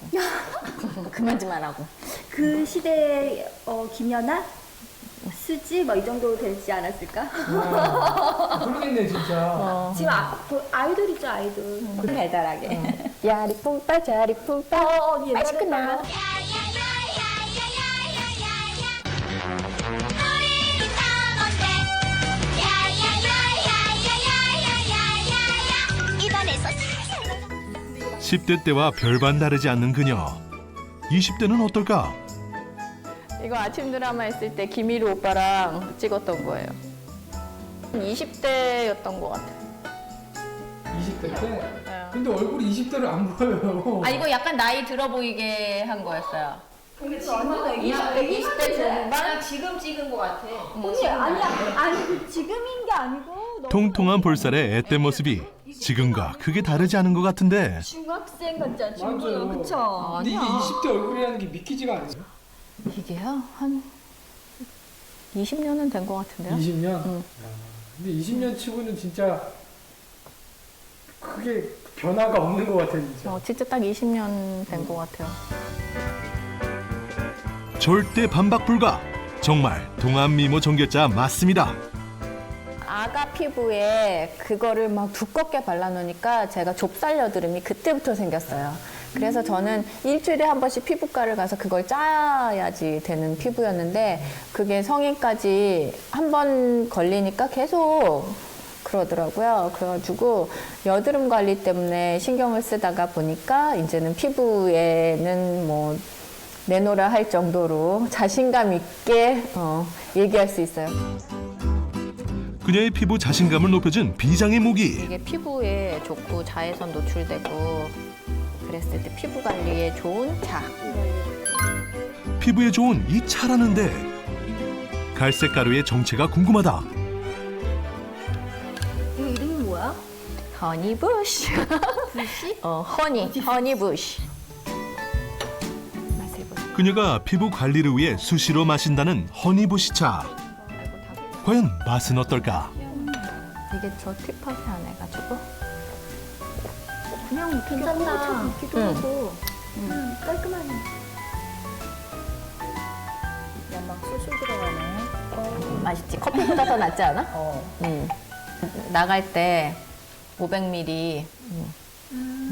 [SPEAKER 9] 그만 좀 하라고.
[SPEAKER 14] 그 시대에 김연아, 수지 뭐 이 정도 되지 않았을까?
[SPEAKER 16] 모르겠네 진짜.
[SPEAKER 14] 지금 아이돌이죠 아이돌. 달달하게.
[SPEAKER 9] 야리뽕빠 자리뽕빠. 맛있구나.
[SPEAKER 14] 입안에서
[SPEAKER 1] 10대 때와 별반 다르지 않는 그녀. 20대는 어떨까?
[SPEAKER 9] 이거 아침 드라마 했을 때 김희루 오빠랑 찍었던 거예요. 20대였던 것 같아요.
[SPEAKER 16] 20대 때? 근데 얼굴이 20대로 안 보여요.
[SPEAKER 9] 아, 이거 약간 나이 들어 보이게 한 거였어요.
[SPEAKER 14] 근데 지금은
[SPEAKER 9] 20대 중반?
[SPEAKER 14] 지금 찍은 것 같아. 언니 아니 지금인 게 아니고
[SPEAKER 1] 통통한 볼살의 앳된 모습이 지금과 크게 다르지 않은 것 같은데
[SPEAKER 14] 중학생 같잖아.
[SPEAKER 16] 맞아요.
[SPEAKER 14] 그쵸?
[SPEAKER 16] 근데 이게 20대 얼굴이라는 게 믿기지가 않아요.
[SPEAKER 9] 이게요? 한 20년은 된 것 같은데요?
[SPEAKER 16] 20년? 근데 20년 치고는 진짜 크게 변화가 없는 것 같아요, 진짜.
[SPEAKER 9] 진짜 딱 20년 된 것 같아요.
[SPEAKER 1] 절대 반박 불가. 정말 동안 미모 정결자 맞습니다.
[SPEAKER 9] 아가 피부에 그거를 막 두껍게 발라놓으니까 제가 좁쌀 여드름이 그때부터 생겼어요. 그래서 저는 일주일에 한 번씩 피부과를 가서 그걸 짜야지 되는 피부였는데 그게 성인까지 한 번 걸리니까 계속 그러더라고요. 그래가지고 여드름 관리 때문에 신경을 쓰다가 보니까 이제는 피부에는 뭐 내놓으라 할 정도로 자신감 있게 얘기할 수 있어요.
[SPEAKER 1] 그녀의 피부 자신감을 높여준 비장의 무기.
[SPEAKER 9] 이게 피부에 좋고 자외선 노출되고 그랬을 때 피부 관리에 좋은 차.
[SPEAKER 1] 피부에 좋은 이 차라는데 갈색 가루의 정체가 궁금하다.
[SPEAKER 14] 이거 이름이 뭐야?
[SPEAKER 9] 허니부시.
[SPEAKER 14] 부시?
[SPEAKER 9] 허니부시.
[SPEAKER 1] 그녀가 피부 관리를 위해 수시로 마신다는 허니부시차. 과연 맛은 어떨까?
[SPEAKER 9] 이게 저 팁하게 안 해가지고.
[SPEAKER 14] 그냥 괜찮다. 기도 하고 깔끔하네.
[SPEAKER 9] 막 술술 들어가네. 맛있지? 커피보다 더 낫지 않아? 나갈 때 500ml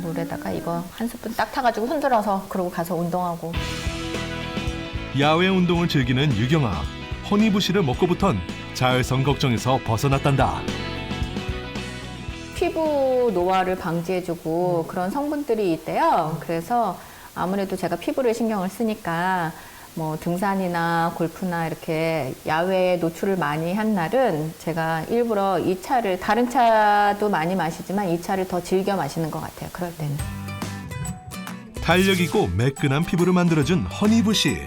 [SPEAKER 9] 물에다가 이거 한 스푼 딱 타가지고 흔들어서 그러고 가서 운동하고.
[SPEAKER 1] 야외 운동을 즐기는 유경아. 허니부시를 먹고부턴 자외선 걱정에서 벗어났단다.
[SPEAKER 9] 피부 노화를 방지해주고 그런 성분들이 있대요. 그래서 아무래도 제가 피부를 신경을 쓰니까 뭐 등산이나 골프나 이렇게 야외에 노출을 많이 한 날은 제가 일부러 이 차를, 다른 차도 많이 마시지만 이 차를 더 즐겨 마시는 것 같아요. 그럴 때는.
[SPEAKER 1] 탄력 있고 매끈한 피부를 만들어준 허니부시.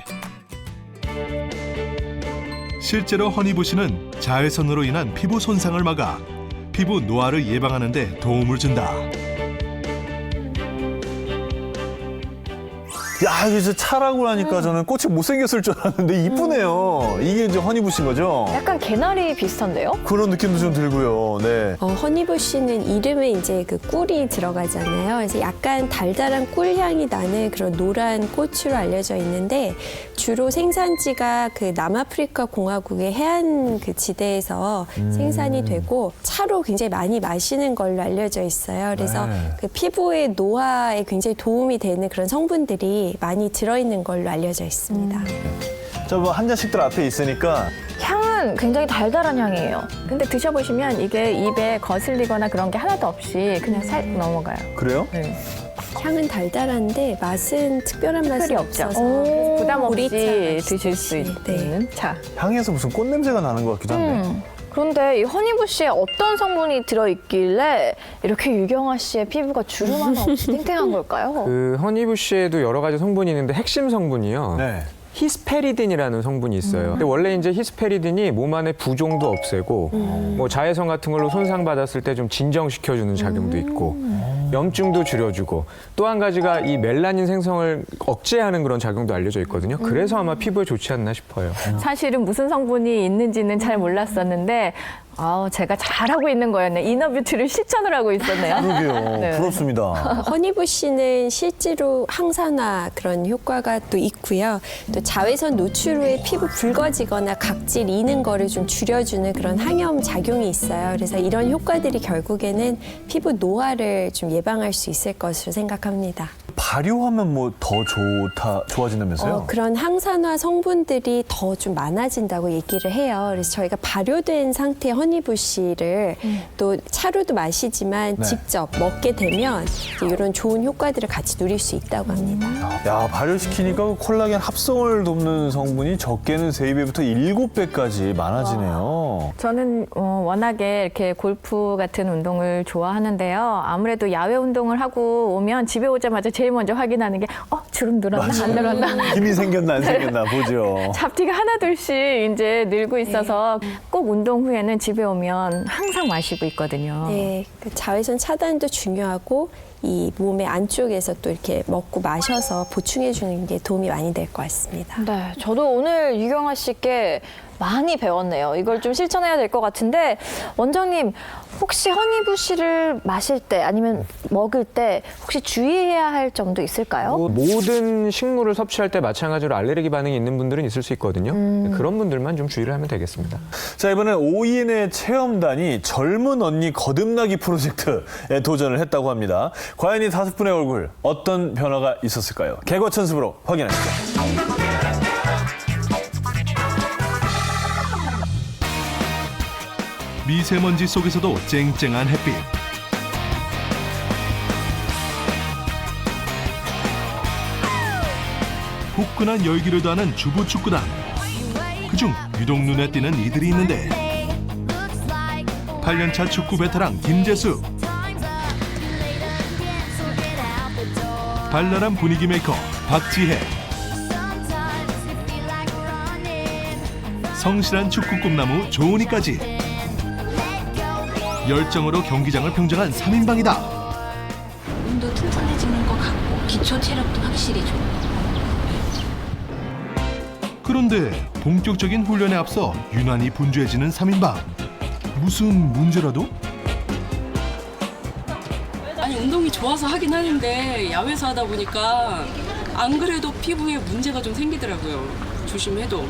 [SPEAKER 1] 실제로 허니부시는 자외선으로 인한 피부 손상을 막아 피부 노화를 예방하는 데 도움을 준다.
[SPEAKER 6] 야, 이게 진짜 차라고 하니까 저는 꽃이 못생겼을 줄 알았는데 이쁘네요. 이게 이제 허니부시인 거죠?
[SPEAKER 7] 약간 개나리 비슷한데요?
[SPEAKER 6] 그런 느낌도 좀 들고요. 네.
[SPEAKER 4] 허니부시는 이름에 이제 그 꿀이 들어가잖아요. 그래서 약간 달달한 꿀향이 나는 그런 노란 꽃으로 알려져 있는데 주로 생산지가 그 남아프리카 공화국의 해안 그 지대에서 생산이 되고 차로 굉장히 많이 마시는 걸로 알려져 있어요. 그래서 그 피부의 노화에 굉장히 도움이 되는 그런 성분들이 많이 들어있는 걸로 알려져 있습니다.
[SPEAKER 6] 자, 뭐 한 잔씩들 앞에 있으니까
[SPEAKER 7] 향은 굉장히 달달한 향이에요.
[SPEAKER 9] 근데 드셔보시면 이게 입에 거슬리거나 그런 게 하나도 없이 그냥 살 넘어가요.
[SPEAKER 6] 그래요?
[SPEAKER 9] 네.
[SPEAKER 4] 향은 달달한데 맛은 특별한 맛이
[SPEAKER 9] 특별히 없죠.
[SPEAKER 4] 없어서
[SPEAKER 9] 부담 없이
[SPEAKER 4] 보리차
[SPEAKER 9] 드실 수 있는 차.
[SPEAKER 6] 향에서 무슨 꽃냄새가 나는 것 같기도 한데.
[SPEAKER 7] 그런데 이 허니부시에 어떤 성분이 들어있길래 이렇게 유경아 씨의 피부가 주름 하나 없이 탱탱한 걸까요?
[SPEAKER 8] 그 허니부시에도 여러 가지 성분이 있는데 핵심 성분이요.
[SPEAKER 6] 네.
[SPEAKER 8] 히스페리딘이라는 성분이 있어요. 근데 원래 이제 히스페리딘이 몸 안에 부종도 없애고 뭐 자외선 같은 걸로 손상받았을 때 좀 진정시켜주는 작용도 있고 염증도 줄여주고 또 한 가지가 이 멜라닌 생성을 억제하는 그런 작용도 알려져 있거든요. 그래서 아마 피부에 좋지 않나 싶어요.
[SPEAKER 9] 사실은 무슨 성분이 있는지는 잘 몰랐었는데 제가 잘하고 있는 거였네. 이너뷰티를 실천을 하고 있었네요.
[SPEAKER 6] 그러게요.
[SPEAKER 9] 네.
[SPEAKER 6] 부럽습니다.
[SPEAKER 4] 허니부시는 실제로 항산화 그런 효과가 또 있고요. 또 자외선 노출 후에 피부 붉어지거나 각질 이는 거를 좀 줄여주는 그런 항염 작용이 있어요. 그래서 이런 효과들이 결국에는 피부 노화를 좀 예방할 수 있을 것으로 생각합니다.
[SPEAKER 6] 발효하면 뭐 더 좋아진다면서요?
[SPEAKER 4] 그런 항산화 성분들이 더 좀 많아진다고 얘기를 해요. 그래서 저희가 발효된 상태의 허니부시를 또 차로도 마시지만
[SPEAKER 6] 네.
[SPEAKER 4] 직접 먹게 되면 이런 좋은 효과들을 같이 누릴 수 있다고 합니다.
[SPEAKER 6] 야, 발효시키니까 콜라겐 합성을 돕는 성분이 적게는 3배부터 7배까지 많아지네요.
[SPEAKER 9] 저는 워낙에 이렇게 골프 같은 운동을 좋아하는데요. 아무래도 야외 운동을 하고 오면 집에 오자마자 제일 먼저 확인하는 게 주름 늘었나 안 늘었나.
[SPEAKER 6] 힘이 생겼나 안 생겼나 보죠.
[SPEAKER 9] 잡티가 하나둘씩 이제 늘고 있어서 꼭 운동 후에는 집에 오면 항상 마시고 있거든요.
[SPEAKER 4] 네, 그 자외선 차단도 중요하고 이 몸의 안쪽에서 또 이렇게 먹고 마셔서 보충해 주는 게 도움이 많이 될 것 같습니다.
[SPEAKER 7] 네, 저도 오늘 유경아 씨께 많이 배웠네요. 이걸 좀 실천해야 될 것 같은데 원장님 혹시 허니부시를 마실 때 아니면 먹을 때 혹시 주의해야 할 점도 있을까요?
[SPEAKER 8] 모든 식물을 섭취할 때 마찬가지로 알레르기 반응이 있는 분들은 있을 수 있거든요. 그런 분들만 좀 주의를 하면 되겠습니다.
[SPEAKER 6] 자, 이번엔 5인의 체험단이 젊은 언니 거듭나기 프로젝트에 도전을 했다고 합니다. 과연 이 5분의 얼굴 어떤 변화가 있었을까요? 개과천선으로 확인하시죠.
[SPEAKER 1] 미세먼지 속에서도 쨍쨍한 햇빛. 후끈한 열기를 더하는 주부 축구단. 그중 유독 눈에 띄는 이들이 있는데 8년차 축구 베테랑 김재수, 발랄한 분위기 메이커 박지혜, 성실한 축구 꿈나무 조은희까지 열정으로 경기장을 평정한 3인방이다.
[SPEAKER 17] 몸도 튼튼해지는 것 같고 기초 체력도 확실히 좋고.
[SPEAKER 1] 그런데 본격적인 훈련에 앞서 유난히 분주해지는 3인방. 무슨 문제라도?
[SPEAKER 18] 아니 운동이 좋아서 하긴 하는데 야외에서 하다 보니까 안 그래도 피부에 문제가 좀 생기더라고요. 조심해도.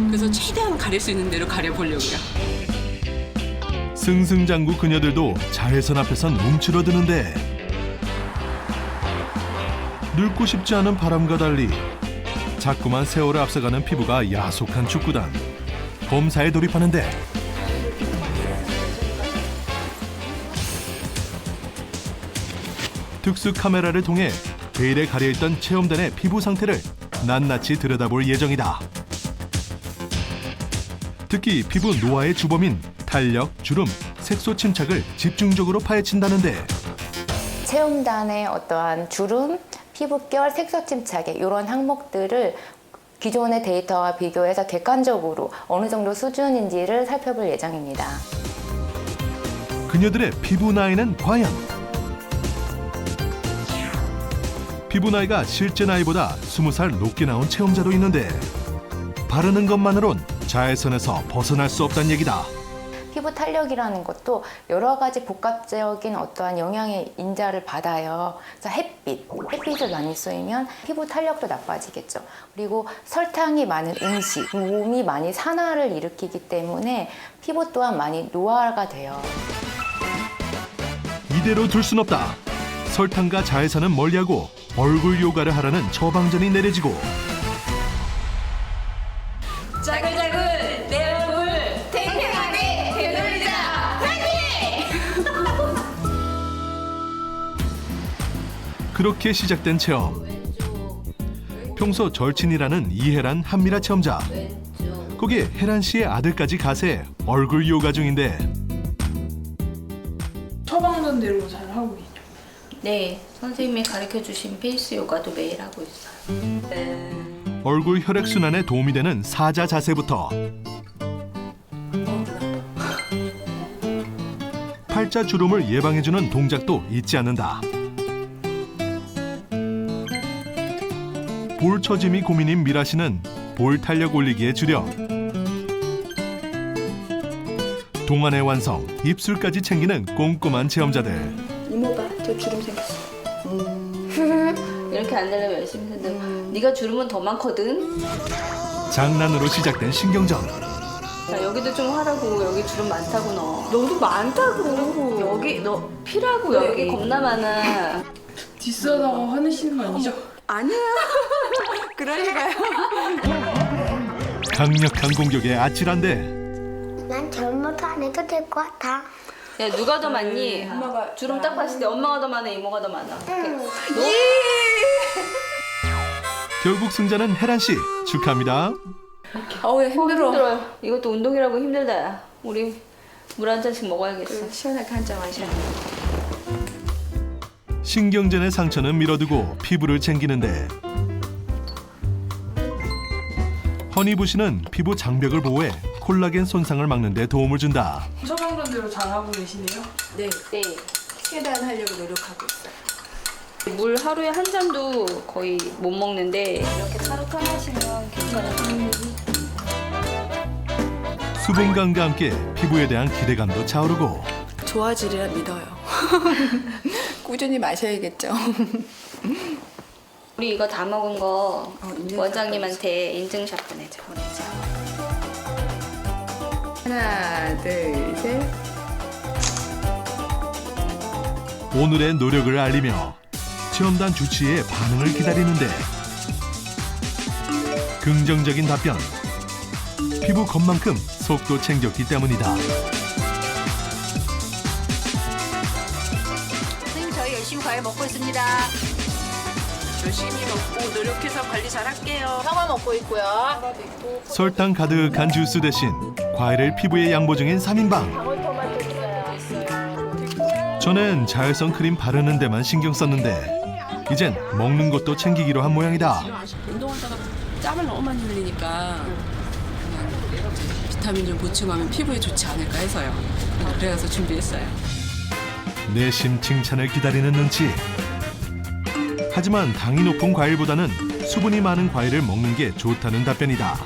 [SPEAKER 18] 그래서 최대한 가릴 수 있는 대로 가려보려고요.
[SPEAKER 1] 승승장구 그녀들도 자외선 앞에선 움츠러드는데 늙고 싶지 않은 바람과 달리 자꾸만 세월을 앞서가는 피부가 야속한 축구단. 검사에 돌입하는데 특수 카메라를 통해 베일에 가려있던 체험단의 피부 상태를 낱낱이 들여다볼 예정이다. 특히 피부 노화의 주범인 탄력, 주름, 색소 침착을 집중적으로 파헤친다는데
[SPEAKER 19] 체험단의 어떠한 주름, 피부결, 색소 침착에 이런 항목들을 기존의 데이터와 비교해서 객관적으로 어느 정도 수준인지를 살펴볼 예정입니다.
[SPEAKER 1] 그녀들의 피부 나이는 과연? 피부 나이가 실제 나이보다 20살 높게 나온 체험자도 있는데 바르는 것만으론 자외선에서 벗어날 수 없다는 얘기다.
[SPEAKER 19] 피부 탄력이라는 것도 여러 가지 복합적인 어떠한 영향의 인자를 받아요. 그래서 햇빛을 많이 쏘이면 피부 탄력도 나빠지겠죠. 그리고 설탕이 많은 음식, 몸이 많이 산화를 일으키기 때문에 피부 또한 많이 노화가 돼요.
[SPEAKER 1] 이대로 둘 순 없다. 설탕과 자외선은 멀리하고 얼굴 요가를 하라는 처방전이 내려지고
[SPEAKER 14] 자글자글 내 얼굴 탱탱하게 되돌리자 화이팅!
[SPEAKER 1] 그렇게 시작된 체험. 평소 절친이라는 이혜란 한미라 체험자. 거기에 혜란 씨의 아들까지 가세 얼굴 요가 중인데
[SPEAKER 15] 처방전대로 잘 하고 있죠.
[SPEAKER 17] 네, 선생님이 가르쳐주신 페이스 요가도 매일 하고 있어요.
[SPEAKER 1] 얼굴 혈액순환에 도움이 되는 사자 자세부터 팔자 주름을 예방해주는 동작도 잊지 않는다. 볼 처짐이 고민인 미라 씨는 볼 탄력 올리기에 주력. 동안의 완성, 입술까지 챙기는 꼼꼼한 체험자들.
[SPEAKER 17] 이모 봐, 저 주름 생겼어. 이렇게 안 되려면 열심히 했는데 네가 주름은 더 많거든.
[SPEAKER 1] 장난으로 시작된 신경전.
[SPEAKER 17] 자, 여기도 좀 하라고. 여기 주름 많다고 너. 너도 많다고. 여기 너 피라고. 여기 겁나 많아.
[SPEAKER 15] 뒷사다가 화내시는 거 아니죠?
[SPEAKER 11] 아니야. 그러니까요.
[SPEAKER 1] 강력한 공격에 아찔한데
[SPEAKER 14] 난 젊어도 안 해도 될 것 같아.
[SPEAKER 17] 야, 누가 더 많니? 엄마가 주름 딱 봤을 때 엄마가 더 많아, 이모가 더 많아.
[SPEAKER 1] 결국 승자는 혜란 씨 축하합니다.
[SPEAKER 17] 어우, 힘들어요. 이것도 운동이라고 힘들다. 야. 우리 물 한 잔씩 먹어야겠어. 시원하게 한 잔 마셔.
[SPEAKER 1] 신경전의 상처는 밀어두고 피부를 챙기는데 허니부시는 피부 장벽을 보호해 콜라겐 손상을 막는 데 도움을 준다.
[SPEAKER 15] 처방전 대로 잘 하고 계시네요?
[SPEAKER 17] 네. 최대한 하려고 노력하고 있어요. 물 하루에 한 잔도 거의 못 먹는데 이렇게 차로 편하시면 괜찮아요.
[SPEAKER 1] 수분감과 함께 피부에 대한 기대감도 차오르고
[SPEAKER 11] 좋아지리라 믿어요. 꾸준히 마셔야겠죠.
[SPEAKER 17] 우리 이거 다 먹은 거 원장님한테 인증샷 보내자. 하나, 둘, 셋.
[SPEAKER 1] 오늘의 노력을 알리며 체험단 주치의 반응을 기다리는데 긍정적인 답변. 피부 겉만큼 속도 챙겼기 때문이다.
[SPEAKER 3] 선생님, 저희 열심히 과일 먹고 있습니다.
[SPEAKER 18] 열심히 먹고 노력해서 관리 잘할게요. 사과 먹고 있고요.
[SPEAKER 1] 설탕 가득한 주스 대신 과일을 피부에 양보 중인 3인방. 전엔 자외선 크림 바르는 데만 신경 썼는데 이젠 먹는 것도 챙기기로 한 모양이다.
[SPEAKER 18] 운동하다가 땀을 너무 많이 흘리니까 그냥 비타민 좀 보충하면 피부에 좋지 않을까 해서요. 그래서 준비했어요.
[SPEAKER 1] 내심 칭찬을 기다리는 눈치. 하지만 당이 높은 과일보다는 수분이 많은 과일을 먹는 게 좋다는 답변이다.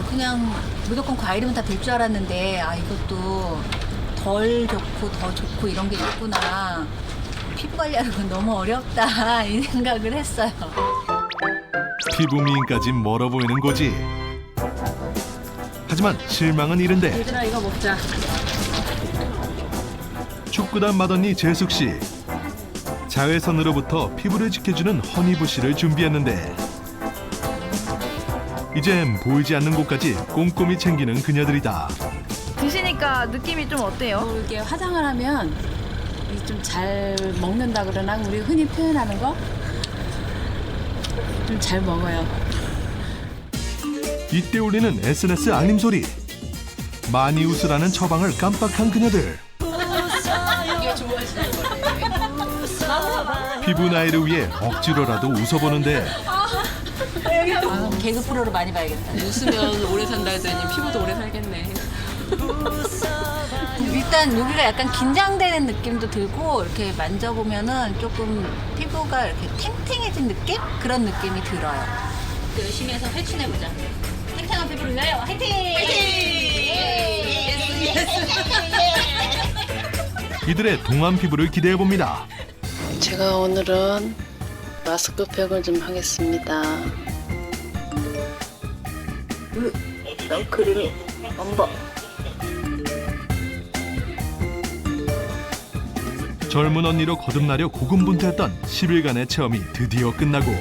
[SPEAKER 3] 그냥 무조건 과일이면 다 될 줄 알았는데 이것도 덜 좋고 더 좋고 이런 게 있구나. 피부 관리하는 건 너무 어렵다 이 생각을 했어요.
[SPEAKER 1] 피부 미인까지 멀어 보이는 고지. 하지만 실망은 이른데
[SPEAKER 2] 얘들아 이거 먹자.
[SPEAKER 1] 축구단 맏언니 재숙 씨. 자외선으로부터 피부를 지켜주는 허니부시를 준비했는데 이젠 보이지 않는 곳까지 꼼꼼히 챙기는 그녀들이다.
[SPEAKER 7] 드시니까 느낌이 좀 어때요?
[SPEAKER 2] 이게 화장을 하면 좀 잘 먹는다 그러나 우리 흔히 표현하는 거 좀 잘 먹어요.
[SPEAKER 1] 이때 울리는 SNS 알림 소리. 많이 웃으라는 처방을 깜빡한 그녀들.
[SPEAKER 18] 이게 좋아지는 거네.
[SPEAKER 1] 피부 나이를 위해 억지로라도 웃어보는데
[SPEAKER 3] 개그 프로를 많이 봐야겠다.
[SPEAKER 18] 웃으면 오래 산다 하더니 피부도 오래 살겠네.
[SPEAKER 3] 일단 여기가 약간 긴장되는 느낌도 들고 이렇게 만져보면은 조금 피부가 이렇게 탱탱해진 느낌? 그런 느낌이 들어요. 열심히 해서 회춘해보자. 탱탱한 피부를 위하여 화이팅!
[SPEAKER 1] 이들의 동안 피부를 기대해봅니다.
[SPEAKER 20] 제가 오늘은 마스크팩을 좀 하겠습니다.
[SPEAKER 17] 선크림이 엄버.
[SPEAKER 1] 젊은 언니로 거듭나려 고군분투했던 10일간의 체험이 드디어 끝나고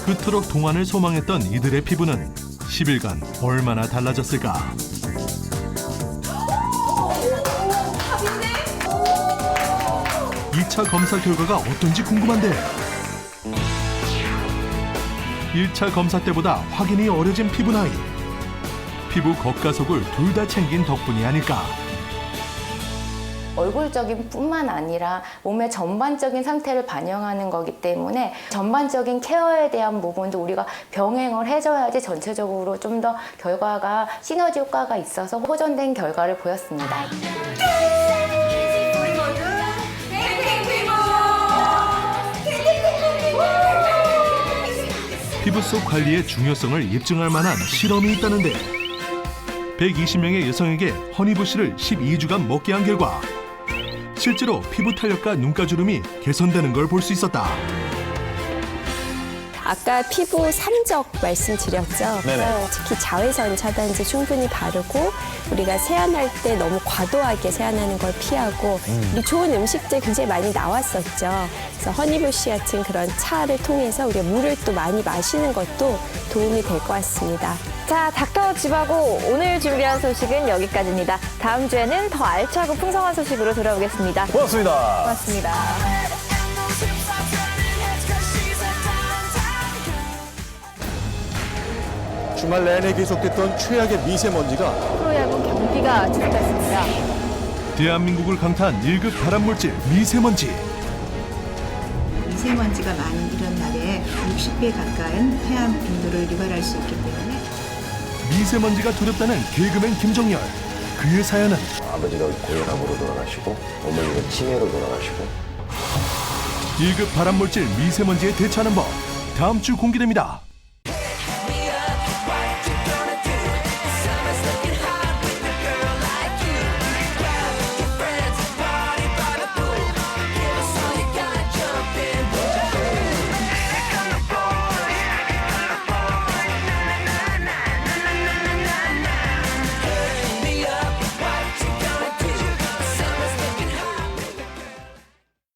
[SPEAKER 1] 그토록 동안을 소망했던 이들의 피부는 10일간 얼마나 달라졌을까. 이 차 검사 결과가 어떤지 궁금한데 1차 검사 때보다 확인이 어려진 피부 나이. 피부 겉과 속을 둘 다 챙긴 덕분이 아닐까.
[SPEAKER 19] 얼굴적인 뿐만 아니라 몸의 전반적인 상태를 반영하는 거기 때문에 전반적인 케어에 대한 부분도 우리가 병행을 해줘야지 전체적으로 좀 더 결과가 시너지 효과가 있어서 호전된 결과를 보였습니다.
[SPEAKER 1] 피부 속 관리의 중요성을 입증할 만한 실험이 있다는데 120명의 여성에게 허니부시를 12주간 먹게 한 결과 실제로 피부 탄력과 눈가주름이 개선되는 걸 볼 수 있었다.
[SPEAKER 4] 아까 피부 산적 말씀드렸죠.
[SPEAKER 6] 네네.
[SPEAKER 4] 특히 자외선 차단제 충분히 바르고 우리가 세안할 때 너무 과도하게 세안하는 걸 피하고 우리 좋은 음식들 굉장히 많이 나왔었죠. 그래서 허니부시 같은 그런 차를 통해서 우리가 물을 또 많이 마시는 것도 도움이 될 것 같습니다.
[SPEAKER 7] 자, 닥터 집하고 오늘 준비한 소식은 여기까지입니다. 다음 주에는 더 알차고 풍성한 소식으로 돌아오겠습니다.
[SPEAKER 6] 고맙습니다.
[SPEAKER 7] 고맙습니다.
[SPEAKER 21] 주말 내내 계속됐던 최악의 미세먼지가
[SPEAKER 7] 프로야구 경기가 시작됐습니다.
[SPEAKER 1] 대한민국을 강타한 1급 발암물질 미세먼지.
[SPEAKER 22] 미세먼지가 많은 이런 날에 60배 가까운 폐암 빈도를 유발할 수 있기 때문에
[SPEAKER 1] 미세먼지가 두렵다는 개그맨 김정열. 그의 사연은
[SPEAKER 23] 아버지가 고혈압으로 돌아가시고 어머니가 치매로 돌아가시고
[SPEAKER 1] 1급 발암물질 미세먼지에 대처하는 법 다음 주 공개됩니다.